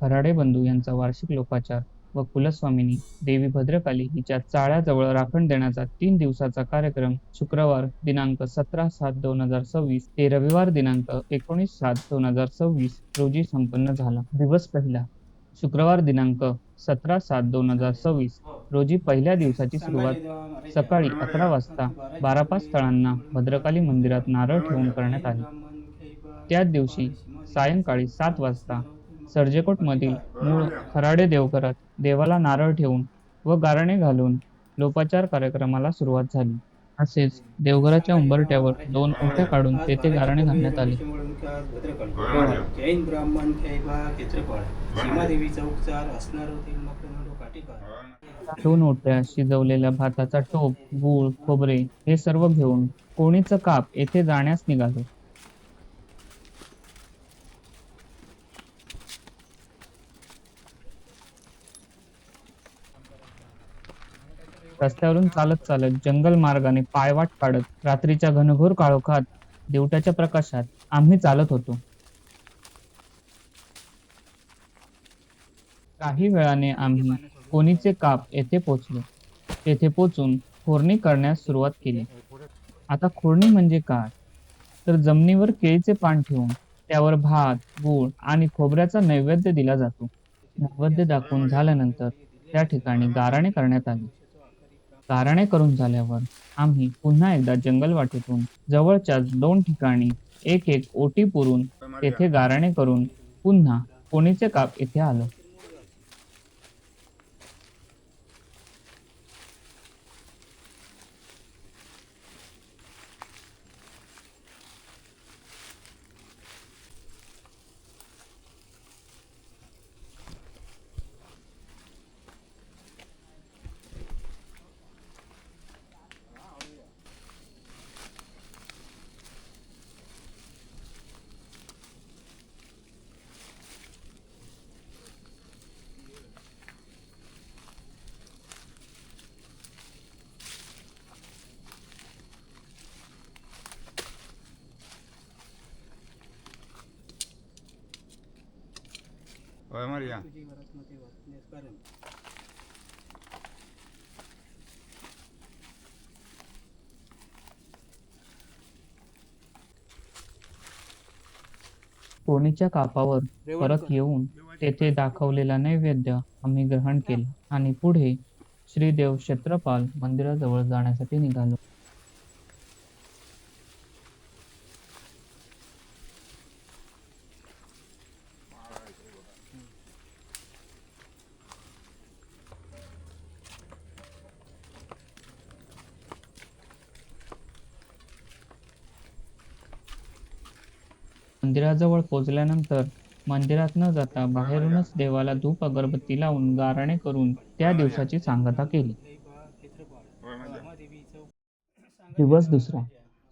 खराडे बंधू यांचा वार्षिक लोकाचार व कुलस्वामिनी देवी भद्रकाली हिच्या चाळ्याजवळ राखण देण्याचा 3 दिवसाचा कार्यक्रम शुक्रवार दिनांक 17/7/2026 ते रविवार दिनांक 19/7/2026 रोजी संपन्न झाला. दिवस पहिला. शुक्रवार दिनांक 17/7/2026 रोजी पहिल्या दिवसाची सुरुवात सकाळी 11 वाजता 12 स्थळांना भद्रकाली मंदिरात नारळ ठेवून करण्यात आली. त्याच दिवशी सायंकाळी 7 वाजता सर्जेकोटमधील मूळ खराडे देवघरात देवाला नारळ ठेवून व गारणे घालून लोपाचार कार्यक्रमाला सुरुवात झाली. तसेच देवघराच्या उंबरठ्यावर 2 ओट्या काढून तेथे गारणे घालण्यात आले. जैन ब्राह्मण खेबा क्षेत्रफळ सीमादेवी चौकचार असणार 2 ओट्या शिजवलेल्या भाताचा टोप, गूळ, खोबरे हे सर्व घेऊन कोणीचं काप येथे जाण्यास निघालो. रस्त्यावरून चालत चालत जंगल मार्गाने पायवाट काढत रात्रीच्या घनघोर काळोखात दिवट्याच्या प्रकाशात आम्ही चालत होतो. काही वेळाने आम्ही कोणीचे काप येथे पोचलो. तेथे पोचून खोडणी करण्यास सुरुवात केली. आता खोडणी म्हणजे काय, तर जमिनीवर केळीचे पान ठेवून त्यावर भात, गूळ आणि खोबऱ्याचा नैवेद्य दिला जातो. नैवेद्य दाखवून झाल्यानंतर त्या ठिकाणी गाराणे करण्यात आले. गाराणे करून झाल्यावर आम्ही पुन्हा एकदा जंगल वाटेतून जवळच्याच 2 ठिकाणी एक ओटी पुरून तेथे गाराणे करून पुन्हा कोणीचे काप येथे आलो. Oye María. कोणीच्या कापावर परत येऊन तेथे दाखवलेला नैवेद्य आम्ही ग्रहण केला आणि पुढे श्रीदेव क्षेत्रपाल मंदिराजवळ जाण्यासाठी निघालो. मंदिराजवळ पोहोचल्यानंतर मंदिरात न जाता बाहेरूनच देवाला धूप अगरबत्ती लावून गाराणे करून त्या दिवसाची सांगता केली. दिवस दुसरा.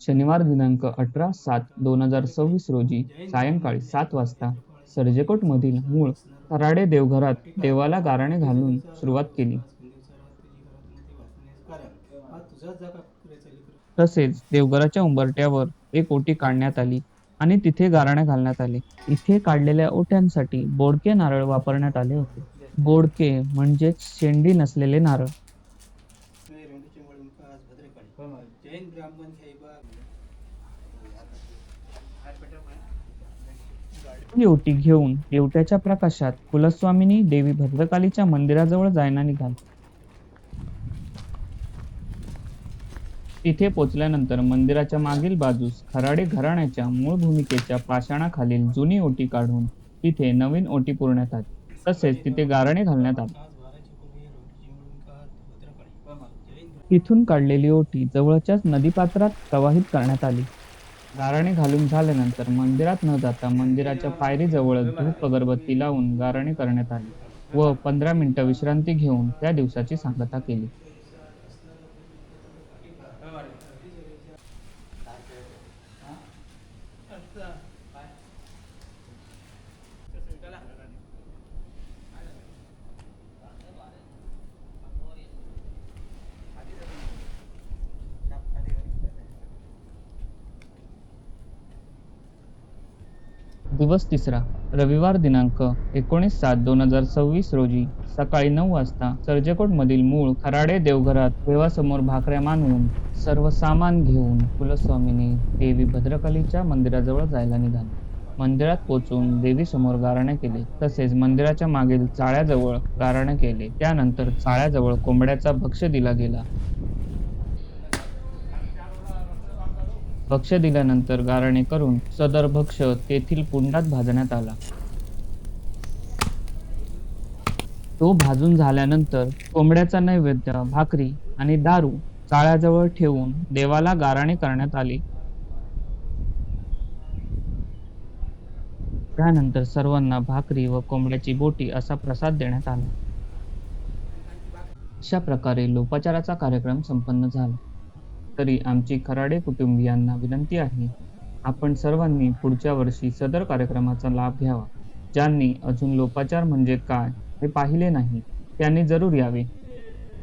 शनिवार दिनांक 18/7/2026 रोजी सायंकाळी 7 वाजता सर्जेकोट मधील मूळ खराडे देवघरात देवाला गाराणे घालून सुरुवात केली. तसेच देवघराच्या उंबरठ्यावर एक ओटी काढण्यात आली आणि तिथे गाराणे घालण्यात आले. इथे काढलेल्या ओट्यांसाठी बोडके नारळ वापरण्यात आले होते. बोडके म्हणजेच शेंडी नसलेले नारळ. जैन ब्राह्मण खेबा ही ओटी घेऊन देवट्याच्या प्रकाशात कुलस्वामिनी देवी भद्रकालीच्या मंदिराजवळ जायला निघालो. तिथे पोचल्यानंतर मंदिराच्या मागील बाजूस खराडे घराण्याच्या मूळ भूमिकेच्या पाषाणाखालील जुनी ओटी काढून तिथे नवीन ओटी पुरण्यात आली. तसेच तिथे गारणे घालण्यात आले. तिथून काढलेली ओटी जवळच्याच नदीपात्रात प्रवाहित करण्यात आली. गारणे घालून झाल्यानंतर मंदिरात न जाता मंदिराच्या पायरीजवळच धूप अगरबत्ती लावून गारणे करण्यात आले व 15 मिनिटं विश्रांती घेऊन त्या दिवसाची सांगता केली. दिवस तिसरा. रविवार दिनांक 19/7/2026 रोजी सकाळी 9 वाजता सर्जेकोटमधील मूळ खराडे देवघरात देवासमोर भाकऱ्या मानवून सर्व सामान घेऊन कुलस्वामिनी देवी भद्रकालीच्या मंदिराजवळ जायला निघाली. मंदिरात पोहोचून देवीसमोर गाराणे केले, तसेच मंदिराच्या मागील चाळ्याजवळ गाराणे केले. त्यानंतर चाळ्याजवळ कोंबड्याचा भक्ष्य दिला गेला. भक्ष्य दिल्यानंतर गाराणे करून सदर भक्ष्य तेथील कुंडात भाजण्यात आला. तो भाजून झाल्यानंतर कोंबड्याचा नैवेद्य, भाकरी आणि दारू चाळ्याजवळ ठेवून देवाला गाराणे करण्यात आले. त्यानंतर सर्वांना भाकरी व कोंबड्याची बोटी असा प्रसाद देण्यात आला. अशा प्रकारे लोपाचाराचा कार्यक्रम संपन्न झाला. तरी आमची खराडे कुटुंबियांना विनंती आहे, आपण सर्वांनी पुढच्या वर्षी सदर कार्यक्रमाचा लाभ घ्यावा. ज्यांनी अजून लोपाचार म्हणजे काय हे पाहिले नाही, त्यांनी जरूर यावे.